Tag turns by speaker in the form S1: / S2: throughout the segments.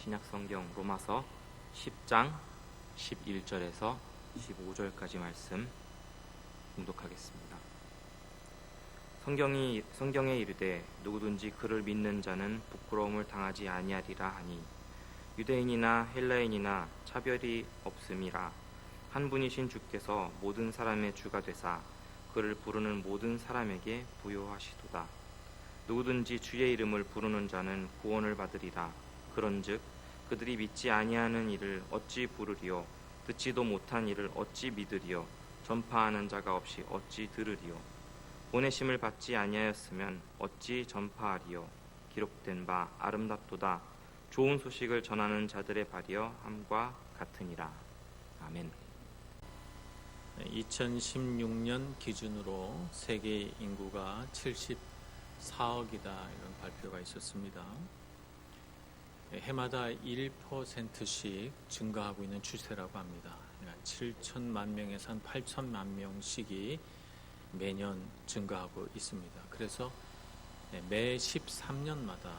S1: 신약성경 로마서 10장 11절에서 15절까지 말씀 봉독하겠습니다. 성경에 이르되 누구든지 그를 믿는 자는 부끄러움을 당하지 아니하리라 하니 유대인이나 헬라인이나 차별이 없음이라 한 분이신 주께서 모든 사람의 주가 되사 그를 부르는 모든 사람에게 부요하시도다. 누구든지 주의 이름을 부르는 자는 구원을 받으리라. 그런즉 그들이 믿지 아니하는 이를 어찌 부르리요? 듣지도 못한 이를 어찌 믿으리요? 전파하는 자가 없이 어찌 들으리요? 보내심을 받지 아니하였으면 어찌 전파하리요? 기록된 바 아름답도다. 좋은 소식을 전하는 자들의 발이여 함과 같으니라. 아멘.
S2: 2016년 기준으로 세계 인구가 74억이다 이런 발표가 있었습니다. 해마다 1%씩 증가하고 있는 추세라고 합니다. 7천만 명에서 한 8천만 명씩이 매년 증가하고 있습니다. 그래서 매 13년마다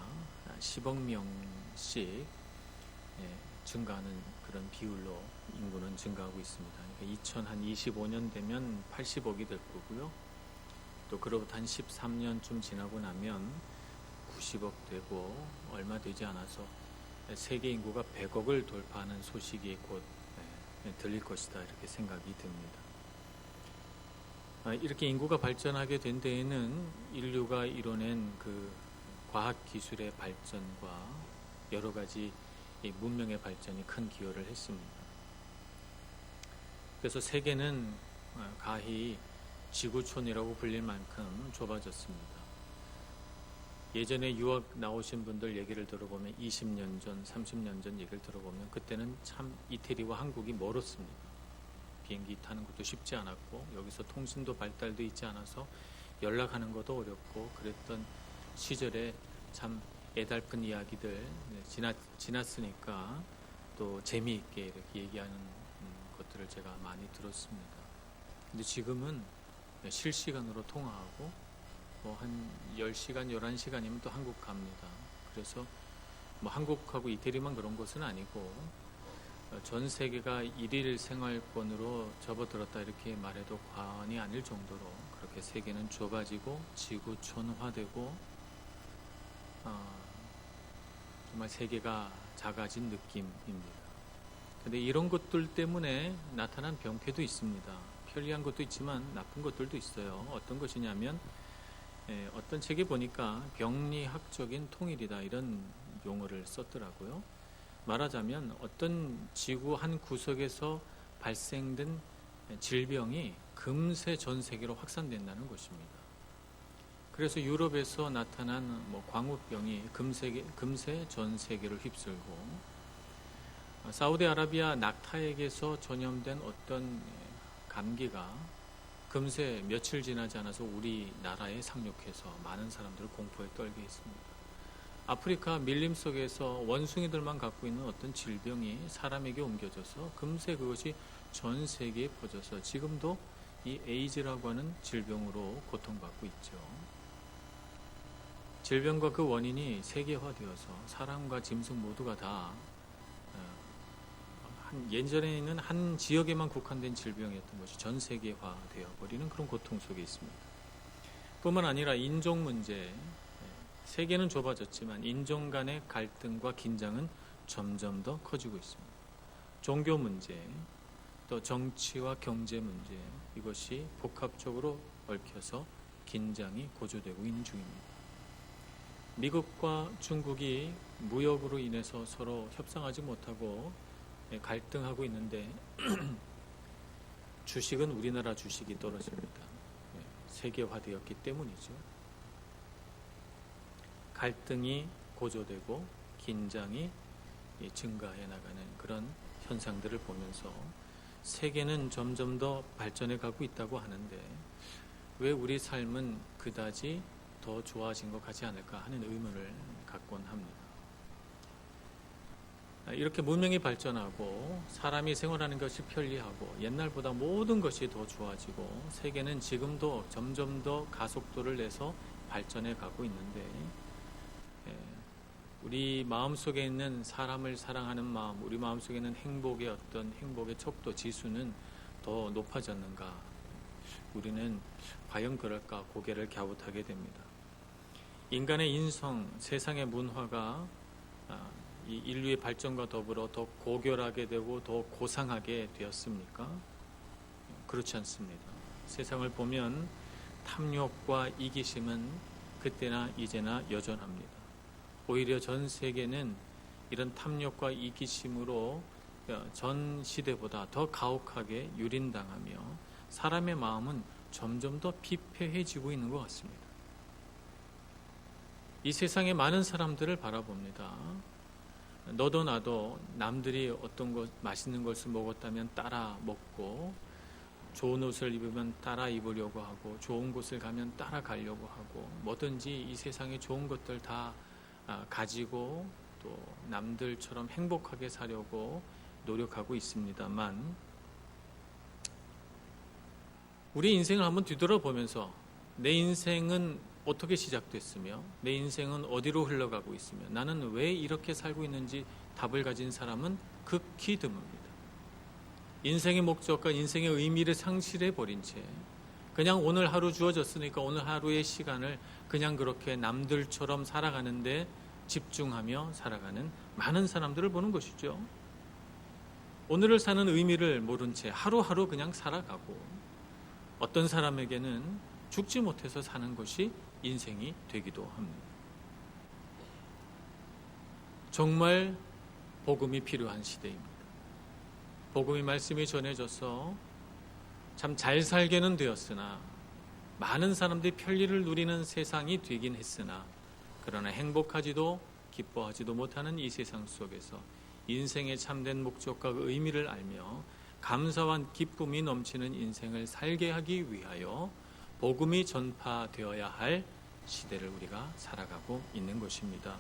S2: 10억 명씩 증가하는 그런 비율로 인구는 증가하고 있습니다. 그러니까 2025년 되면 80억이 될 거고요. 또 그로부터 한 13년쯤 지나고 나면 90억 되고 얼마 되지 않아서 세계 인구가 100억을 돌파하는 소식이 곧 들릴 것이다 이렇게 생각이 듭니다. 이렇게 인구가 발전하게 된 데에는 인류가 이뤄낸 그 과학 기술의 발전과 여러 가지 문명의 발전이 큰 기여를 했습니다. 그래서 세계는 가히 지구촌이라고 불릴 만큼 좁아졌습니다. 예전에 유학 나오신 분들 얘기를 들어보면 20년 전, 30년 전 얘기를 들어보면 그때는 참 이태리와 한국이 멀었습니다. 비행기 타는 것도 쉽지 않았고 여기서 통신도 발달돼 있지 않아서 연락하는 것도 어렵고 그랬던 시절에 참 애달픈 이야기들 지났으니까 또 재미있게 이렇게 얘기하는 것들을 제가 많이 들었습니다. 근데 지금은 실시간으로 통화하고 뭐 한 10시간, 11시간이면 또 한국 갑니다. 그래서 뭐 한국하고 이태리만 그런 것은 아니고 전 세계가 일일 생활권으로 접어들었다 이렇게 말해도 과언이 아닐 정도로 그렇게 세계는 좁아지고 지구촌화되고 정말 세계가 작아진 느낌입니다. 그런데 이런 것들 때문에 나타난 병폐도 있습니다. 편리한 것도 있지만 나쁜 것들도 있어요. 어떤 것이냐면 어떤 책에 보니까 병리학적인 통일이다 이런 용어를 썼더라고요. 말하자면 어떤 지구 한 구석에서 발생된 질병이 금세 전 세계로 확산된다는 것입니다. 그래서 유럽에서 나타난 광우병이 금세 전 세계를 휩쓸고 사우디아라비아 낙타에게서 전염된 어떤 감기가 금세 며칠 지나지 않아서 우리나라에 상륙해서 많은 사람들을 공포에 떨게 했습니다. 아프리카 밀림 속에서 원숭이들만 갖고 있는 어떤 질병이 사람에게 옮겨져서 금세 그것이 전 세계에 퍼져서 지금도 이 에이즈라고 하는 질병으로 고통받고 있죠. 질병과 그 원인이 세계화되어서 사람과 짐승 모두가 다 예전에는 한 지역에만 국한된 질병이었던 것이 전 세계화 되어버리는 그런 고통 속에 있습니다. 뿐만 아니라 인종 문제, 세계는 좁아졌지만 인종 간의 갈등과 긴장은 점점 더 커지고 있습니다. 종교 문제, 또 정치와 경제 문제, 이것이 복합적으로 얽혀서 긴장이 고조되고 있는 중입니다. 미국과 중국이 무역으로 인해서 서로 협상하지 못하고 갈등하고 있는데 주식은 우리나라 주식이 떨어집니다. 세계화되었기 때문이죠. 갈등이 고조되고 긴장이 증가해 나가는 그런 현상들을 보면서 세계는 점점 더 발전해 가고 있다고 하는데 왜 우리 삶은 그다지 더 좋아진 것 같지 않을까 하는 의문을 갖곤 합니다. 이렇게 문명이 발전하고 사람이 생활하는 것이 편리하고 옛날보다 모든 것이 더 좋아지고 세계는 지금도 점점 더 가속도를 내서 발전해 가고 있는데 우리 마음속에 있는 사람을 사랑하는 마음, 우리 마음속에 있는 행복의 어떤 행복의 척도 지수는 더 높아졌는가? 우리는 과연 그럴까 고개를 갸웃하게 됩니다. 인간의 인성, 세상의 문화가 이 인류의 발전과 더불어 더 고결하게 되고 더 고상하게 되었습니까? 그렇지 않습니다. 세상을 보면 탐욕과 이기심은 그때나 이제나 여전합니다. 오히려 전 세계는 이런 탐욕과 이기심으로 전 시대보다 더 가혹하게 유린당하며 사람의 마음은 점점 더 피폐해지고 있는 것 같습니다. 이 세상의 많은 사람들을 바라봅니다. 너도 나도 남들이 어떤 것 맛있는 것을 먹었다면 따라 먹고, 좋은 옷을 입으면 따라 입으려고 하고, 좋은 곳을 가면 따라 가려고 하고, 뭐든지 이 세상의 좋은 것들 다 가지고 또 남들처럼 행복하게 사려고 노력하고 있습니다만, 우리 인생을 한번 뒤돌아보면서 내 인생은 어떻게 시작됐으며 내 인생은 어디로 흘러가고 있으며 나는 왜 이렇게 살고 있는지 답을 가진 사람은 극히 드뭅니다. 인생의 목적과 인생의 의미를 상실해 버린 채 그냥 오늘 하루 주어졌으니까 오늘 하루의 시간을 그냥 그렇게 남들처럼 살아가는데 집중하며 살아가는 많은 사람들을 보는 것이죠. 오늘을 사는 의미를 모른 채 하루하루 그냥 살아가고, 어떤 사람에게는 죽지 못해서 사는 것이 인생이 되기도 합니다. 정말 복음이 필요한 시대입니다. 복음의 말씀이 전해져서 참 잘 살게는 되었으나, 많은 사람들이 편리를 누리는 세상이 되긴 했으나, 그러나 행복하지도 기뻐하지도 못하는 이 세상 속에서 인생의 참된 목적과 의미를 알며 감사와 기쁨이 넘치는 인생을 살게 하기 위하여 복음이 전파되어야 할 시대를 우리가 살아가고 있는 것입니다.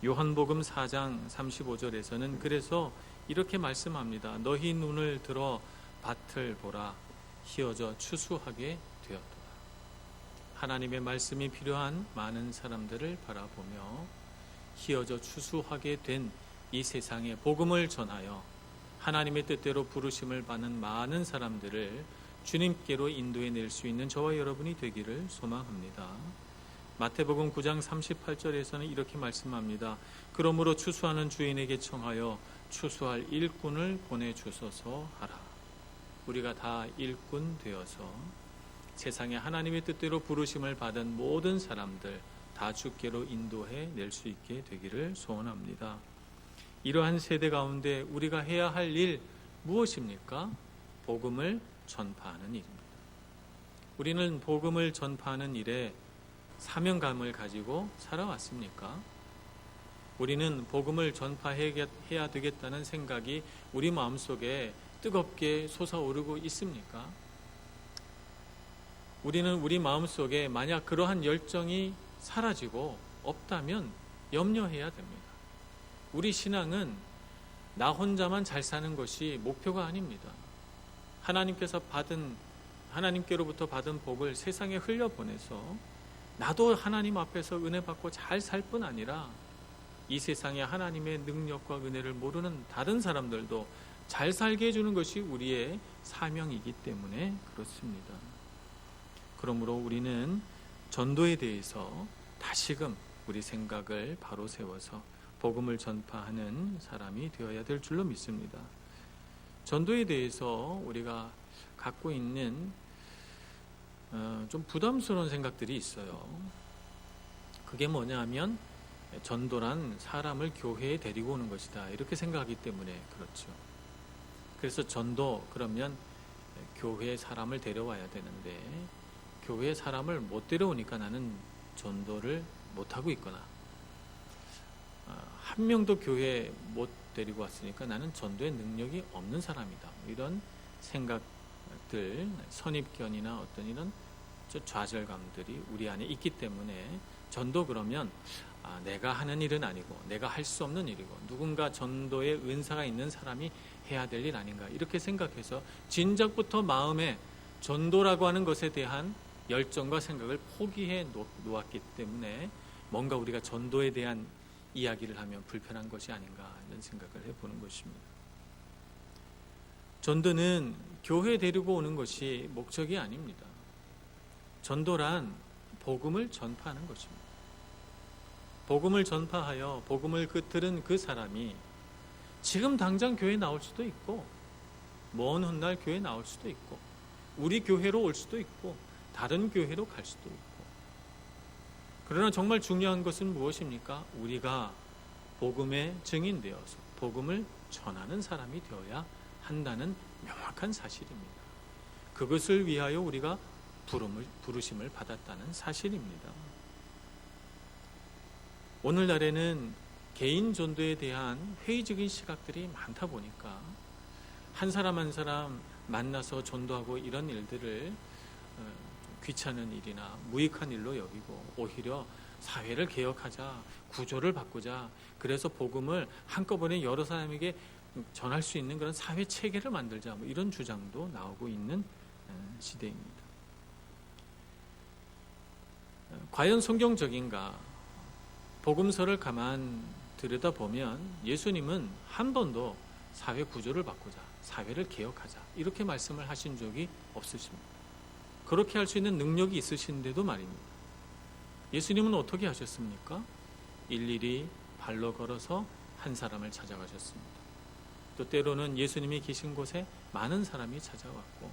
S2: 요한복음 4장 35절에서는 그래서 이렇게 말씀합니다. 너희 눈을 들어 밭을 보라, 희어져 추수하게 되었도다. 하나님의 말씀이 필요한 많은 사람들을 바라보며 희어져 추수하게 된 이 세상에 복음을 전하여 하나님의 뜻대로 부르심을 받는 많은 사람들을 주님께로 인도해 낼 수 있는 저와 여러분이 되기를 소망합니다. 마태복음 9장 38절에서는 이렇게 말씀합니다. 그러므로 추수하는 주인에게 청하여 추수할 일꾼을 보내주소서 하라. 우리가 다 일꾼 되어서 세상에 하나님의 뜻대로 부르심을 받은 모든 사람들 다 주께로 인도해 낼 수 있게 되기를 소원합니다. 이러한 세대 가운데 우리가 해야 할 일 무엇입니까? 복음을 전파하는 일입니다. 우리는 복음을 전파하는 일에 사명감을 가지고 살아왔습니까? 우리는 복음을 전파해야 되겠다는 생각이 우리 마음속에 뜨겁게 솟아오르고 있습니까? 우리는 우리 마음속에 만약 그러한 열정이 사라지고 없다면 염려해야 됩니다. 우리 신앙은 나 혼자만 잘 사는 것이 목표가 아닙니다. 하나님께로부터 받은 복을 세상에 흘려보내서 나도 하나님 앞에서 은혜 받고 잘 살 뿐 아니라 이 세상에 하나님의 능력과 은혜를 모르는 다른 사람들도 잘 살게 해주는 것이 우리의 사명이기 때문에 그렇습니다. 그러므로 우리는 전도에 대해서 다시금 우리 생각을 바로 세워서 복음을 전파하는 사람이 되어야 될 줄로 믿습니다. 전도에 대해서 우리가 갖고 있는 좀 부담스러운 생각들이 있어요. 그게 뭐냐 하면 전도란 사람을 교회에 데리고 오는 것이다 이렇게 생각하기 때문에 그렇죠. 그래서 전도 그러면 교회에 사람을 데려와야 되는데 교회에 사람을 못 데려오니까 나는 전도를 못하고 있거나 한 명도 교회에 못 데리고 왔으니까 나는 전도의 능력이 없는 사람이다. 이런 생각들, 선입견이나 어떤 이런 좌절감들이 우리 안에 있기 때문에 전도 그러면 내가 하는 일은 아니고 내가 할 수 없는 일이고 누군가 전도의 은사가 있는 사람이 해야 될 일 아닌가 이렇게 생각해서 진작부터 마음에 전도라고 하는 것에 대한 열정과 생각을 포기해 놓았기 때문에 뭔가 우리가 전도에 대한 이야기를 하면 불편한 것이 아닌가 이런 생각을 해보는 것입니다. 전도는 교회 데리고 오는 것이 목적이 아닙니다. 전도란 복음을 전파하는 것입니다. 복음을 전파하여 복음을 들은 그 사람이 지금 당장 교회 나올 수도 있고 먼 훗날 교회 나올 수도 있고 우리 교회로 올 수도 있고 다른 교회로 갈 수도 있고, 그러나 정말 중요한 것은 무엇입니까? 우리가 복음의 증인되어서 복음을 전하는 사람이 되어야 한다는 명확한 사실입니다. 그것을 위하여 우리가 부르심을 받았다는 사실입니다. 오늘날에는 개인 전도에 대한 회의적인 시각들이 많다 보니까 한 사람 한 사람 만나서 전도하고 이런 일들을 귀찮은 일이나 무익한 일로 여기고 오히려 사회를 개혁하자, 구조를 바꾸자, 그래서 복음을 한꺼번에 여러 사람에게 전할 수 있는 그런 사회 체계를 만들자, 뭐 이런 주장도 나오고 있는 시대입니다. 과연 성경적인가? 복음서를 가만 들여다보면 예수님은 한 번도 사회 구조를 바꾸자, 사회를 개혁하자 이렇게 말씀을 하신 적이 없으십니다. 그렇게 할 수 있는 능력이 있으신데도 말입니다. 예수님은 어떻게 하셨습니까? 일일이 발로 걸어서 한 사람을 찾아가셨습니다. 또 때로는 예수님이 계신 곳에 많은 사람이 찾아왔고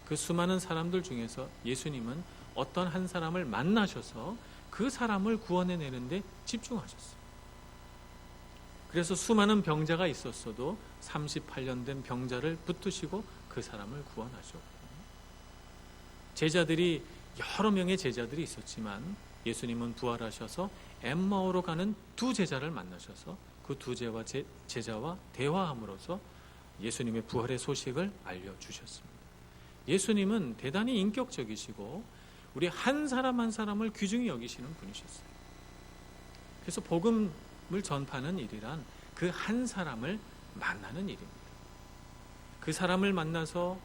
S2: 그 수많은 사람들 중에서 예수님은 어떤 한 사람을 만나셔서 그 사람을 구원해내는데 집중하셨어요. 그래서 수많은 병자가 있었어도 38년 된 병자를 붙드시고 그 사람을 구원하셨고, 제자들이 여러 명의 제자들이 있었지만 예수님은 부활하셔서 엠마오로 가는 두 제자를 만나셔서 그 두 제자와 대화함으로써 예수님의 부활의 소식을 알려주셨습니다. 예수님은 대단히 인격적이시고 우리 한 사람 한 사람을 귀중히 여기시는 분이셨어요. 그래서 복음을 전파하는 일이란 그 한 사람을 만나는 일입니다. 그 사람을 만나서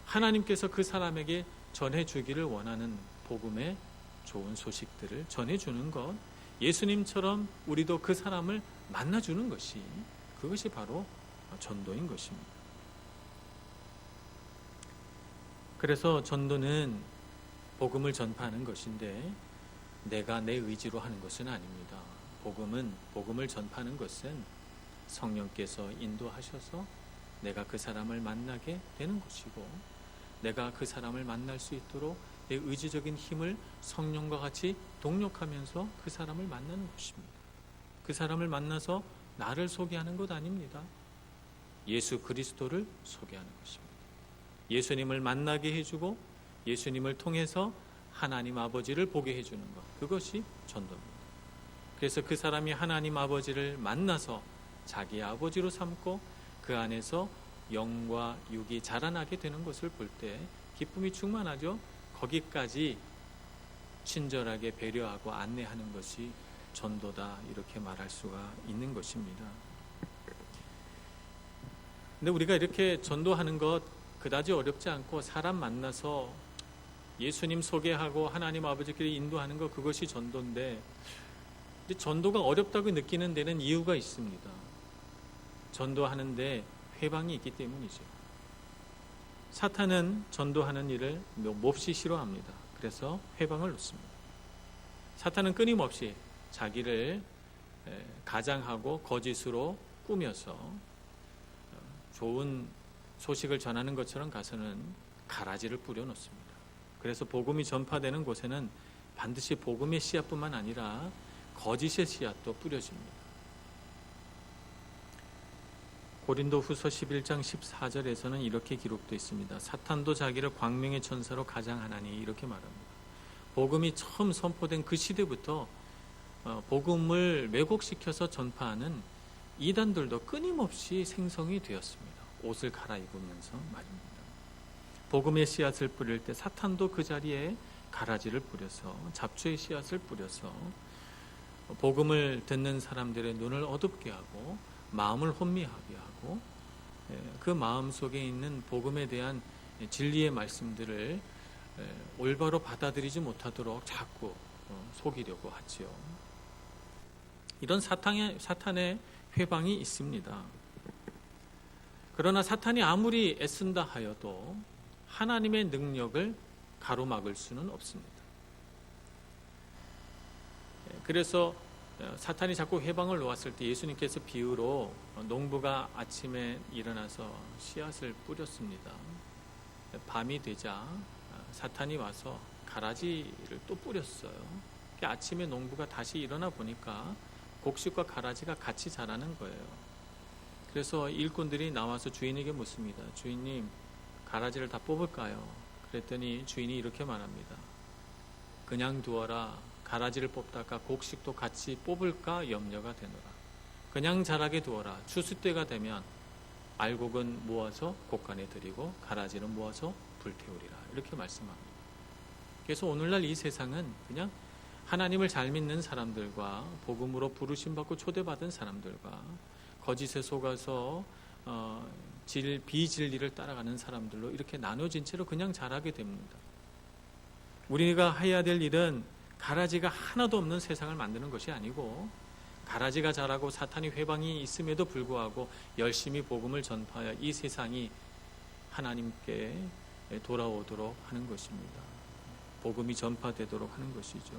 S2: 하나님께서 그 사람에게 전해주기를 원하는 복음의 좋은 소식들을 전해주는 것, 예수님처럼 우리도 그 사람을 만나주는 것이, 그것이 바로 전도인 것입니다. 그래서 전도는 복음을 전파하는 것인데 내가 내 의지로 하는 것은 아닙니다. 복음을 전파하는 것은 성령께서 인도하셔서 내가 그 사람을 만나게 되는 것이고, 내가 그 사람을 만날 수 있도록 내 의지적인 힘을 성령과 같이 동력하면서 그 사람을 만나는 것입니다. 그 사람을 만나서 나를 소개하는 것 아닙니다. 예수 그리스도를 소개하는 것입니다. 예수님을 만나게 해주고 예수님을 통해서 하나님 아버지를 보게 해주는 것, 그것이 전도입니다. 그래서 그 사람이 하나님 아버지를 만나서 자기의 아버지로 삼고 그 안에서 영과 육이 자라나게 되는 것을 볼 때 기쁨이 충만하죠. 거기까지 친절하게 배려하고 안내하는 것이 전도다, 이렇게 말할 수가 있는 것입니다. 근데 우리가 이렇게 전도하는 것 그다지 어렵지 않고 사람 만나서 예수님 소개하고 하나님 아버지끼리 인도하는 것, 그것이 전도인데, 근데 전도가 어렵다고 느끼는 데는 이유가 있습니다. 전도하는데 회방이 있기 때문이죠. 사탄은 전도하는 일을 몹시 싫어합니다. 그래서 회방을 놓습니다. 사탄은 끊임없이 자기를 가장하고 거짓으로 꾸며서 좋은 소식을 전하는 것처럼 가서는 가라지를 뿌려 놓습니다. 그래서 복음이 전파되는 곳에는 반드시 복음의 씨앗뿐만 아니라 거짓의 씨앗도 뿌려집니다. 고린도후서 11장 14절에서는 이렇게 기록되어 있습니다. 사탄도 자기를 광명의 천사로 가장하나니, 이렇게 말합니다. 복음이 처음 선포된 그 시대부터 복음을 왜곡시켜서 전파하는 이단들도 끊임없이 생성이 되었습니다. 옷을 갈아입으면서 말입니다. 복음의 씨앗을 뿌릴 때 사탄도 그 자리에 가라지를 뿌려서, 잡초의 씨앗을 뿌려서 복음을 듣는 사람들의 눈을 어둡게 하고 마음을 혼미하게 하고 그 마음 속에 있는 복음에 대한 진리의 말씀들을 올바로 받아들이지 못하도록 자꾸 속이려고 하지요. 이런 사탄의 회방이 있습니다. 그러나 사탄이 아무리 애쓴다 하여도 하나님의 능력을 가로막을 수는 없습니다. 그래서 사탄이 자꾸 회방을 놓았을 때 예수님께서 비유로 농부가 아침에 일어나서 씨앗을 뿌렸습니다. 밤이 되자 사탄이 와서 가라지를 또 뿌렸어요. 아침에 농부가 다시 일어나 보니까 곡식과 가라지가 같이 자라는 거예요. 그래서 일꾼들이 나와서 주인에게 묻습니다. 주인님, 가라지를 다 뽑을까요? 그랬더니 주인이 이렇게 말합니다. 그냥 두어라. 가라지를 뽑다가 곡식도 같이 뽑을까 염려가 되노라. 그냥 자라게 두어라. 추수 때가 되면 알곡은 모아서 곡간에 들이고 가라지는 모아서 불태우리라. 이렇게 말씀합니다. 그래서 오늘날 이 세상은 그냥 하나님을 잘 믿는 사람들과 복음으로 부르심받고 초대받은 사람들과 거짓에 속아서 비진리를 따라가는 사람들로 이렇게 나눠진 채로 그냥 자라게 됩니다. 우리가 해야 될 일은 가라지가 하나도 없는 세상을 만드는 것이 아니고 가라지가 자라고 사탄이 회방이 있음에도 불구하고 열심히 복음을 전파하여 이 세상이 하나님께 돌아오도록 하는 것입니다. 복음이 전파되도록 하는 것이죠.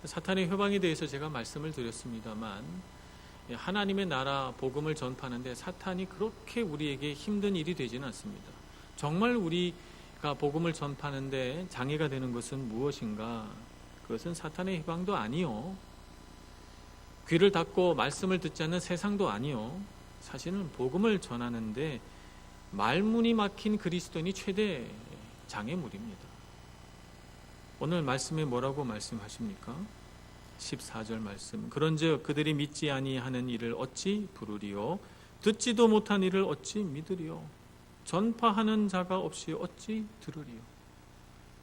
S2: 사탄의 회방에 대해서 제가 말씀을 드렸습니다만 하나님의 나라 복음을 전파하는데 사탄이 그렇게 우리에게 힘든 일이 되지는 않습니다. 정말 우리가 복음을 전파하는데 장애가 되는 것은 무엇인가? 그것은 사탄의 회방도 아니요, 귀를 닫고 말씀을 듣지 않는 세상도 아니요, 사실은 복음을 전하는데 말문이 막힌 그리스도인이 최대 장애물입니다. 오늘 말씀에 뭐라고 말씀하십니까? 14절 말씀. 그런즉 그들이 믿지 아니하는 이를 어찌 부르리요? 듣지도 못한 이를 어찌 믿으리요? 전파하는 자가 없이 어찌 들으리요?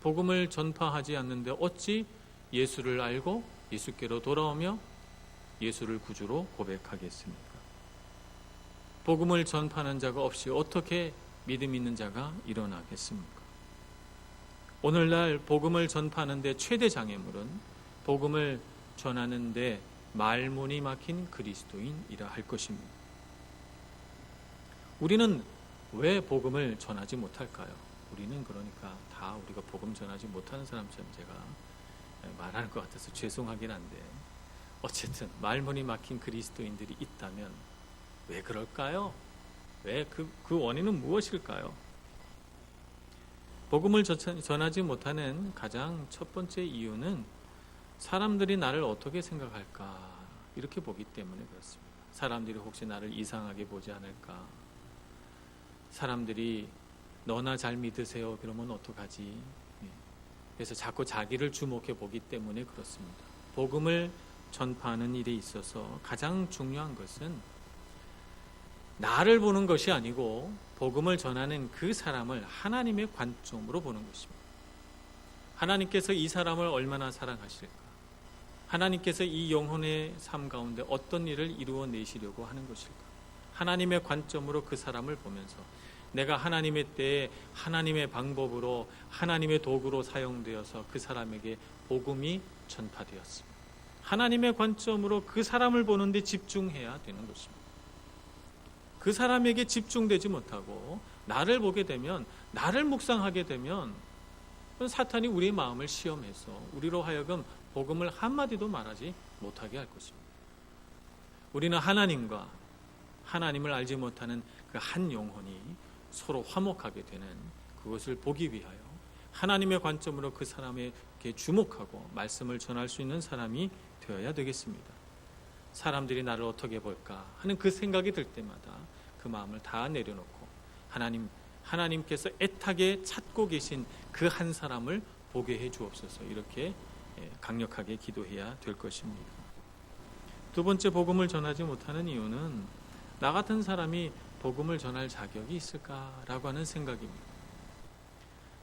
S2: 복음을 전파하지 않는데 어찌 예수를 알고 예수께로 돌아오며 예수를 구주로 고백하겠습니까? 복음을 전파하는 자가 없이 어떻게 믿음 있는 자가 일어나겠습니까? 오늘날 복음을 전파하는데 최대 장애물은 복음을 전하는데 말문이 막힌 그리스도인이라 할 것입니다. 우리는 왜 복음을 전하지 못할까요? 우리는 그러니까 다 우리가 복음 전하지 못하는 사람처럼 제가 말하는 것 같아서 죄송하긴 한데 어쨌든 말문이 막힌 그리스도인들이 있다면 왜 그럴까요? 왜 그 원인은 무엇일까요? 복음을 전하지 못하는 가장 첫 번째 이유는 사람들이 나를 어떻게 생각할까 이렇게 보기 때문에 그렇습니다. 사람들이 혹시 나를 이상하게 보지 않을까? 사람들이 너나 잘 믿으세요 그러면 어떡하지? 그래서 자꾸 자기를 주목해 보기 때문에 그렇습니다. 복음을 전파하는 일에 있어서 가장 중요한 것은 나를 보는 것이 아니고 복음을 전하는 그 사람을 하나님의 관점으로 보는 것입니다. 하나님께서 이 사람을 얼마나 사랑하실까? 하나님께서 이 영혼의 삶 가운데 어떤 일을 이루어내시려고 하는 것일까? 하나님의 관점으로 그 사람을 보면서 내가 하나님의 때에 하나님의 방법으로 하나님의 도구로 사용되어서 그 사람에게 복음이 전파되었습니다. 하나님의 관점으로 그 사람을 보는데 집중해야 되는 것입니다. 그 사람에게 집중되지 못하고 나를 보게 되면, 나를 묵상하게 되면 사탄이 우리의 마음을 시험해서 우리로 하여금 복음을 한마디도 말하지 못하게 할 것입니다. 우리는 하나님과 하나님을 알지 못하는 그 한 영혼이 서로 화목하게 되는 그것을 보기 위하여 하나님의 관점으로 그 사람에게 주목하고 말씀을 전할 수 있는 사람이 되어야 되겠습니다. 사람들이 나를 어떻게 볼까 하는 그 생각이 들 때마다 그 마음을 다 내려놓고 하나님께서 애타게 찾고 계신 그 한 사람을 보게 해 주옵소서, 이렇게 강력하게 기도해야 될 것입니다. 두 번째, 복음을 전하지 못하는 이유는 나 같은 사람이 복음을 전할 자격이 있을까라고 하는 생각입니다.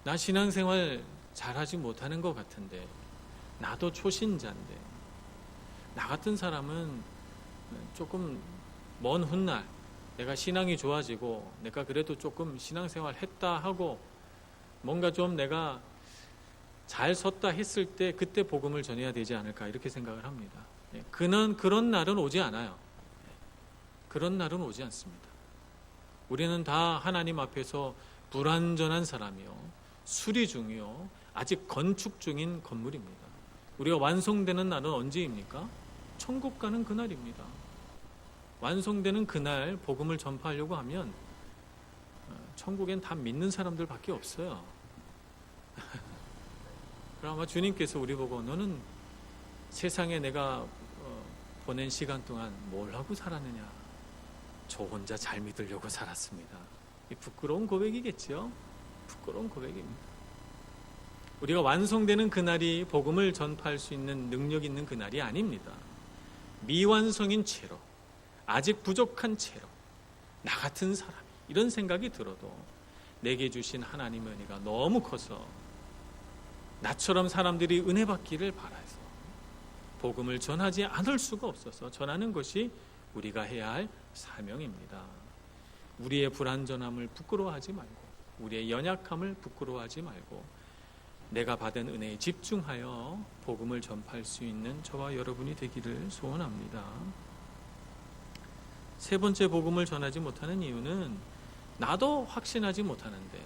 S2: 나 신앙생활 잘하지 못하는 것 같은데, 나도 초신자인데, 나 같은 사람은 조금 먼 훗날 내가 신앙이 좋아지고 내가 그래도 조금 신앙생활 했다 하고 뭔가 좀 내가 잘 섰다 했을 때 그때 복음을 전해야 되지 않을까 이렇게 생각을 합니다. 그런 날은 오지 않아요. 그런 날은 오지 않습니다. 우리는 다 하나님 앞에서 불완전한 사람이요, 수리 중이요, 아직 건축 중인 건물입니다. 우리가 완성되는 날은 언제입니까? 천국 가는 그날입니다. 완성되는 그날 복음을 전파하려고 하면 천국엔 다 믿는 사람들밖에 없어요. 그럼 아마 주님께서 우리 보고 너는 세상에 내가 보낸 시간 동안 뭘 하고 살았느냐? 저 혼자 잘 믿으려고 살았습니다. 이 부끄러운 고백이겠죠? 부끄러운 고백입니다. 우리가 완성되는 그날이 복음을 전파할 수 있는 능력 있는 그날이 아닙니다. 미완성인 채로, 아직 부족한 채로, 나 같은 사람이 이런 생각이 들어도 내게 주신 하나님의 은혜가 너무 커서 나처럼 사람들이 은혜 받기를 바라서 복음을 전하지 않을 수가 없어서 전하는 것이 우리가 해야 할 사명입니다. 우리의 불완전함을 부끄러워하지 말고, 우리의 연약함을 부끄러워하지 말고 내가 받은 은혜에 집중하여 복음을 전파할 수 있는 저와 여러분이 되기를 소원합니다. 세 번째, 복음을 전하지 못하는 이유는 나도 확신하지 못하는데,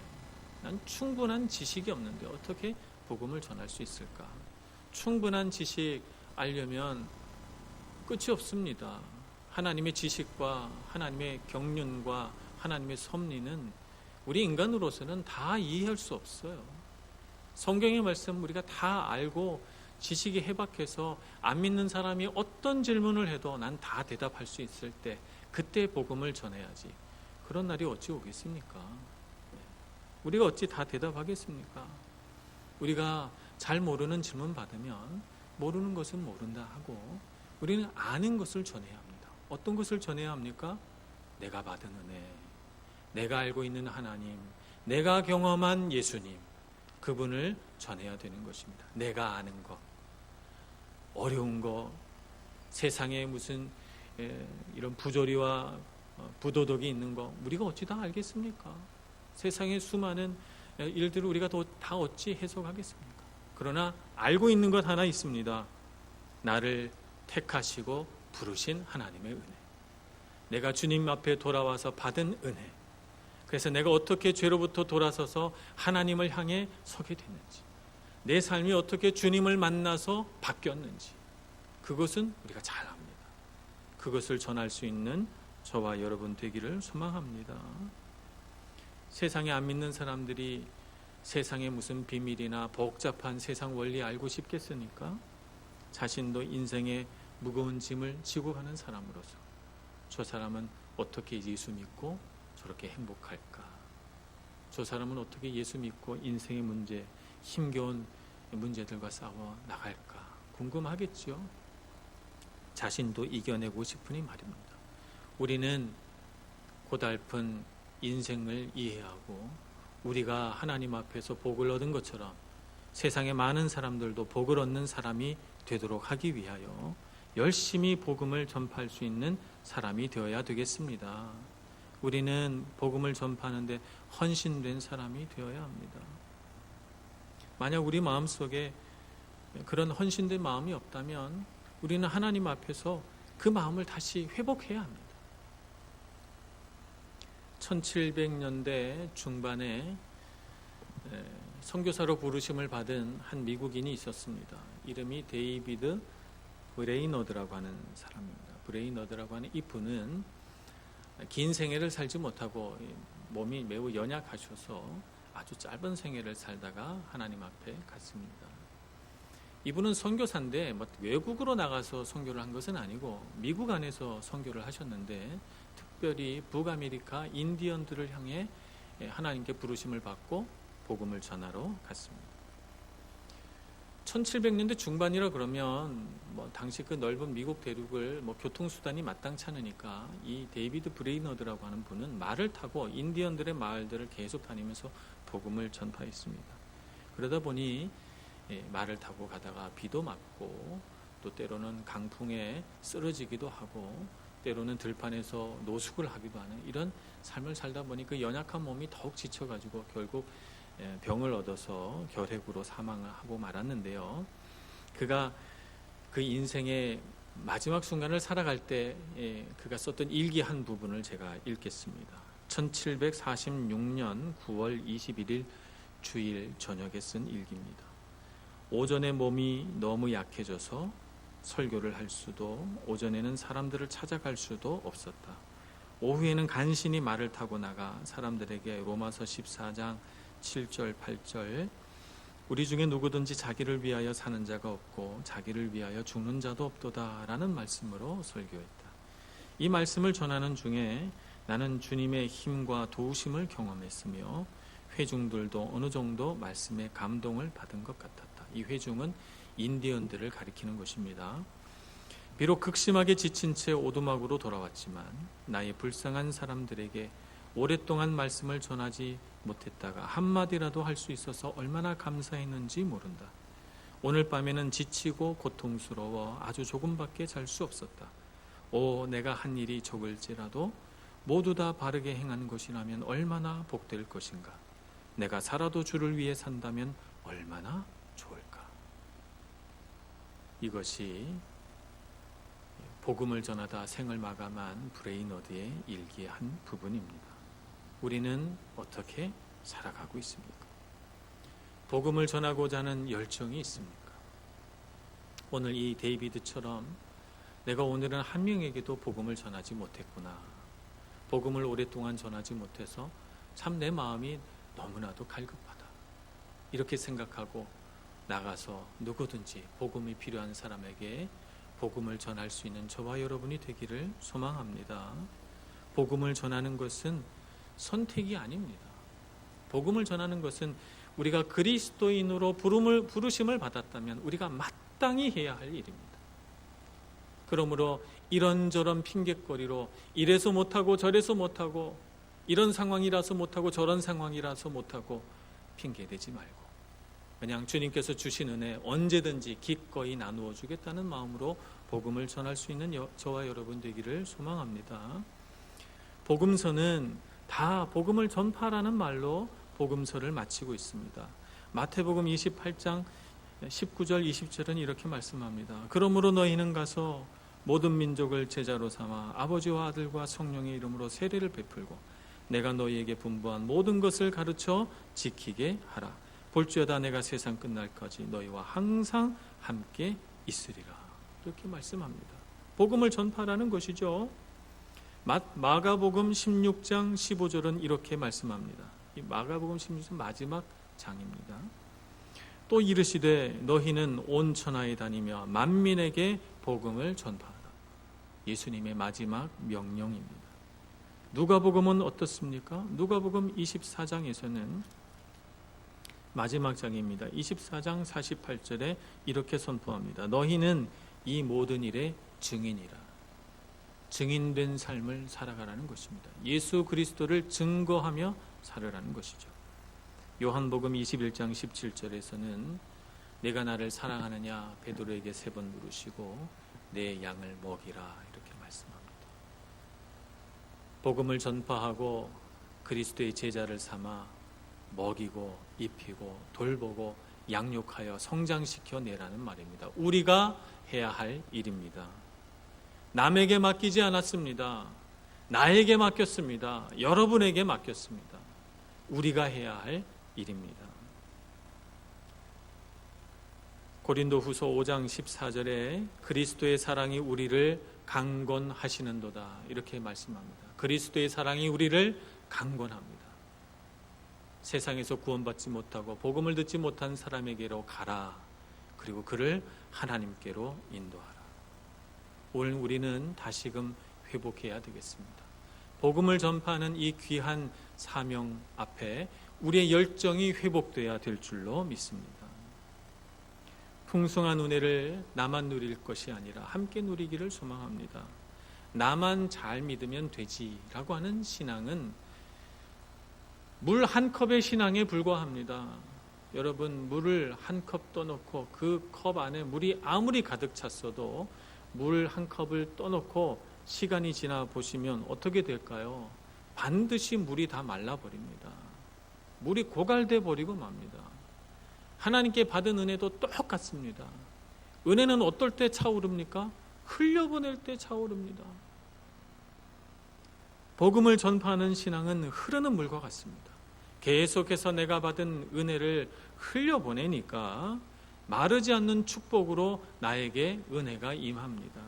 S2: 난 충분한 지식이 없는데 어떻게 복음을 전할 수 있을까? 충분한 지식 알려면 끝이 없습니다. 하나님의 지식과 하나님의 경륜과 하나님의 섭리는 우리 인간으로서는 다 이해할 수 없어요. 성경의 말씀 우리가 다 알고 지식이 해박해서 안 믿는 사람이 어떤 질문을 해도 난 다 대답할 수 있을 때, 그때 복음을 전해야지. 그런 날이 어찌 오겠습니까? 우리가 어찌 다 대답하겠습니까? 우리가 잘 모르는 질문 받으면 모르는 것은 모른다 하고 우리는 아는 것을 전해야 합니다. 어떤 것을 전해야 합니까? 내가 받은 은혜, 내가 알고 있는 하나님, 내가 경험한 예수님, 그분을 전해야 되는 것입니다. 내가 아는 것, 어려운 것, 세상에 무슨 이런 부조리와 부도덕이 있는 것 우리가 어찌 다 알겠습니까? 세상의 수많은 일들을 우리가 다 어찌 해석하겠습니까? 그러나 알고 있는 것 하나 있습니다. 나를 택하시고 부르신 하나님의 은혜, 내가 주님 앞에 돌아와서 받은 은혜, 그래서 내가 어떻게 죄로부터 돌아서서 하나님을 향해 서게 됐는지, 내 삶이 어떻게 주님을 만나서 바뀌었는지, 그것은 우리가 잘 압니다. 그것을 전할 수 있는 저와 여러분 되기를 소망합니다. 세상에 안 믿는 사람들이 세상에 무슨 비밀이나 복잡한 세상 원리 알고 싶겠습니까? 자신도 인생의 무거운 짐을 지고 가는 사람으로서 저 사람은 어떻게 예수 믿고 저렇게 행복할까? 저 사람은 어떻게 예수 믿고 인생의 문제, 힘겨운 문제들과 싸워 나갈까? 궁금하겠죠? 자신도 이겨내고 싶으니 말입니다. 우리는 고달픈 인생을 이해하고 우리가 하나님 앞에서 복을 얻은 것처럼 세상의 많은 사람들도 복을 얻는 사람이 되도록 하기 위하여 열심히 복음을 전파할 수 있는 사람이 되어야 되겠습니다. 우리는 복음을 전파하는데 헌신된 사람이 되어야 합니다. 만약 우리 마음속에 그런 헌신된 마음이 없다면 우리는 하나님 앞에서 그 마음을 다시 회복해야 합니다. 1700년대 중반에 선교사로 부르심을 받은 한 미국인이 있었습니다. 이름이 데이비드 브레이너드라고 하는 사람입니다. 브레이너드라고 하는 이분은 긴 생애를 살지 못하고 몸이 매우 연약하셔서 아주 짧은 생애를 살다가 하나님 앞에 갔습니다. 이분은 선교사인데 외국으로 나가서 선교를 한 것은 아니고 미국 안에서 선교를 하셨는데, 특별히 북아메리카 인디언들을 향해 하나님께 부르심을 받고 복음을 전하러 갔습니다. 1700년대 중반이라 그러면 당시 그 넓은 미국 대륙을 교통수단이 마땅치 않으니까 이 데이비드 브레이너드라고 하는 분은 말을 타고 인디언들의 마을들을 계속 다니면서 복음을 전파했습니다. 그러다 보니 말을 타고 가다가 비도 맞고 또 때로는 강풍에 쓰러지기도 하고 때로는 들판에서 노숙을 하기도 하는 이런 삶을 살다 보니 그 연약한 몸이 더욱 지쳐가지고 결국 병을 얻어서 결핵으로 사망을 하고 말았는데요. 그가 그 인생의 마지막 순간을 살아갈 때 그가 썼던 일기 한 부분을 제가 읽겠습니다. 1746년 9월 21일 주일 저녁에 쓴 일기입니다. 오전에 몸이 너무 약해져서 설교를 할 수도, 오전에는 사람들을 찾아갈 수도 없었다. 오후에는 간신히 말을 타고 나가 사람들에게 로마서 14장 7절 8절 우리 중에 누구든지 자기를 위하여 사는 자가 없고 자기를 위하여 죽는 자도 없도다 라는 말씀으로 설교했다. 이 말씀을 전하는 중에 나는 주님의 힘과 도우심을 경험했으며 회중들도 어느 정도 말씀에 감동을 받은 것 같았다. 이 회중은 인디언들을 가리키는 것입니다. 비록 극심하게 지친 채 오두막으로 돌아왔지만 나의 불쌍한 사람들에게 오랫동안 말씀을 전하지 못했다가 한마디라도 할 수 있어서 얼마나 감사했는지 모른다. 오늘 밤에는 지치고 고통스러워 아주 조금밖에 잘 수 없었다. 내가 한 일이 적을지라도 모두 다 바르게 행한 것이라면 얼마나 복될 것인가. 내가 살아도 주를 위해 산다면 얼마나 좋을까. 이것이 복음을 전하다 생을 마감한 브레이너드의 일기의 한 부분입니다. 우리는 어떻게 살아가고 있습니까? 복음을 전하고자 하는 열정이 있습니까? 오늘 이 데이비드처럼 내가 오늘은 한 명에게도 복음을 전하지 못했구나. 복음을 오랫동안 전하지 못해서 참 내 마음이 너무나도 갈급하다. 이렇게 생각하고 나가서 누구든지 복음이 필요한 사람에게 복음을 전할 수 있는 저와 여러분이 되기를 소망합니다. 복음을 전하는 것은 선택이 아닙니다. 복음을 전하는 것은 우리가 그리스도인으로 부르심을 받았다면 우리가 마땅히 해야 할 일입니다. 그러므로 이런저런 핑곗거리로 이래서 못하고 저래서 못하고 이런 상황이라서 못하고 저런 상황이라서 못하고 핑계대지 말고 그냥 주님께서 주신 은혜 언제든지 기꺼이 나누어 주겠다는 마음으로 복음을 전할 수 있는 저와 여러분 되기를 소망합니다. 복음서는 다 복음을 전파라는 말로 복음서를 마치고 있습니다. 마태복음 28장 19절 20절은 이렇게 말씀합니다. 그러므로 너희는 가서 모든 민족을 제자로 삼아 아버지와 아들과 성령의 이름으로 세례를 베풀고 내가 너희에게 분부한 모든 것을 가르쳐 지키게 하라. 볼지어다 내가 세상 끝날까지 너희와 항상 함께 있으리라. 이렇게 말씀합니다. 복음을 전파라는 것이죠. 마가복음 16장 15절은 이렇게 말씀합니다. 이 마가복음 16장 마지막 장입니다. 또 이르시되 너희는 온 천하에 다니며 만민에게 복음을 전파하라. 예수님의 마지막 명령입니다. 누가복음은 어떻습니까? 누가복음 24장에서는 마지막 장입니다. 24장 48절에 이렇게 선포합니다. 너희는 이 모든 일의 증인이라. 증인된 삶을 살아가라는 것입니다. 예수 그리스도를 증거하며 살아라는 것이죠. 요한복음 21장 17절에서는 내가 나를 사랑하느냐 베드로에게 3번 물으시고 내 양을 먹이라 이렇게 말씀합니다. 복음을 전파하고 그리스도의 제자를 삼아 먹이고 입히고 돌보고 양육하여 성장시켜 내라는 말입니다. 우리가 해야 할 일입니다. 남에게 맡기지 않았습니다. 나에게 맡겼습니다. 여러분에게 맡겼습니다. 우리가 해야 할 일입니다. 고린도후서 5장 14절에 그리스도의 사랑이 우리를 강권하시는도다 이렇게 말씀합니다. 그리스도의 사랑이 우리를 강권합니다. 세상에서 구원받지 못하고 복음을 듣지 못한 사람에게로 가라. 그리고 그를 하나님께로 인도하라. 오늘 우리는 다시금 회복해야 되겠습니다. 복음을 전파하는 이 귀한 사명 앞에 우리의 열정이 회복돼야 될 줄로 믿습니다. 풍성한 은혜를 나만 누릴 것이 아니라 함께 누리기를 소망합니다. 나만 잘 믿으면 되지라고 하는 신앙은 물 한 컵의 신앙에 불과합니다. 여러분, 물을 한 컵 떠놓고 그 컵 안에 물이 아무리 가득 찼어도 물 한 컵을 떠놓고 시간이 지나 보시면 어떻게 될까요? 반드시 물이 다 말라버립니다. 물이 고갈돼 버리고 맙니다. 하나님께 받은 은혜도 똑같습니다. 은혜는 어떨 때 차오릅니까? 흘려보낼 때 차오릅니다. 복음을 전파하는 신앙은 흐르는 물과 같습니다. 계속해서 내가 받은 은혜를 흘려보내니까 마르지 않는 축복으로 나에게 은혜가 임합니다.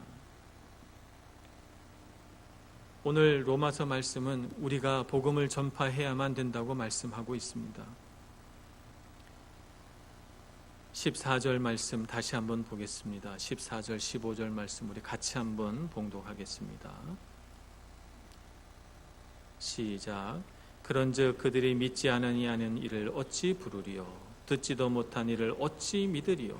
S2: 오늘 로마서 말씀은 우리가 복음을 전파해야만 된다고 말씀하고 있습니다. 14절 말씀 다시 한번 보겠습니다. 14절, 15절 말씀 우리 같이 한번 봉독하겠습니다. 시작. 그런즉 그들이 믿지 않으니하는 이를 어찌 부르리요? 듣지도 못한 이를 어찌 믿으리요?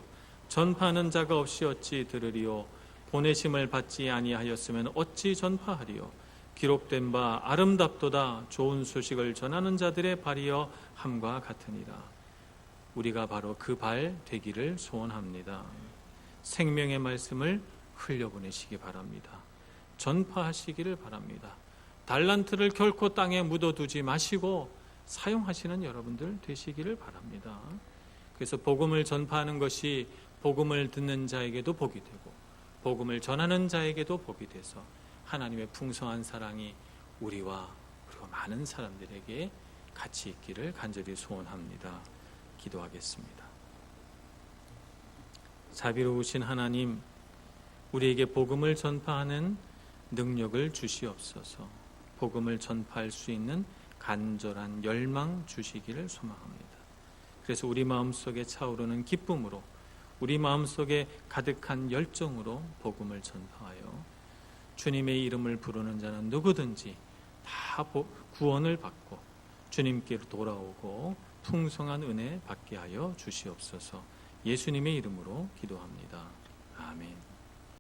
S2: 전파하는 자가 없이 어찌 들으리요? 보내심을 받지 아니하였으면 어찌 전파하리요? 기록된 바 아름답도다 좋은 소식을 전하는 자들의 발이여 함과 같으니라. 우리가 바로 그 발 되기를 소원합니다. 생명의 말씀을 흘려보내시기 바랍니다. 전파하시기를 바랍니다. 달란트를 결코 땅에 묻어두지 마시고 사용하시는 여러분들 되시기를 바랍니다. 그래서 복음을 전파하는 것이 복음을 듣는 자에게도 복이 되고 복음을 전하는 자에게도 복이 돼서 하나님의 풍성한 사랑이 우리와 그리고 많은 사람들에게 같이 있기를 간절히 소원합니다. 기도하겠습니다. 자비로우신 하나님, 우리에게 복음을 전파하는 능력을 주시옵소서. 복음을 전파할 수 있는 간절한 열망 주시기를 소망합니다. 그래서 우리 마음속에 차오르는 기쁨으로 우리 마음속에 가득한 열정으로 복음을 전파하여 주님의 이름을 부르는 자는 누구든지 다 구원을 받고 주님께로 돌아오고 풍성한 은혜 받게 하여 주시옵소서. 예수님의 이름으로 기도합니다. 아멘.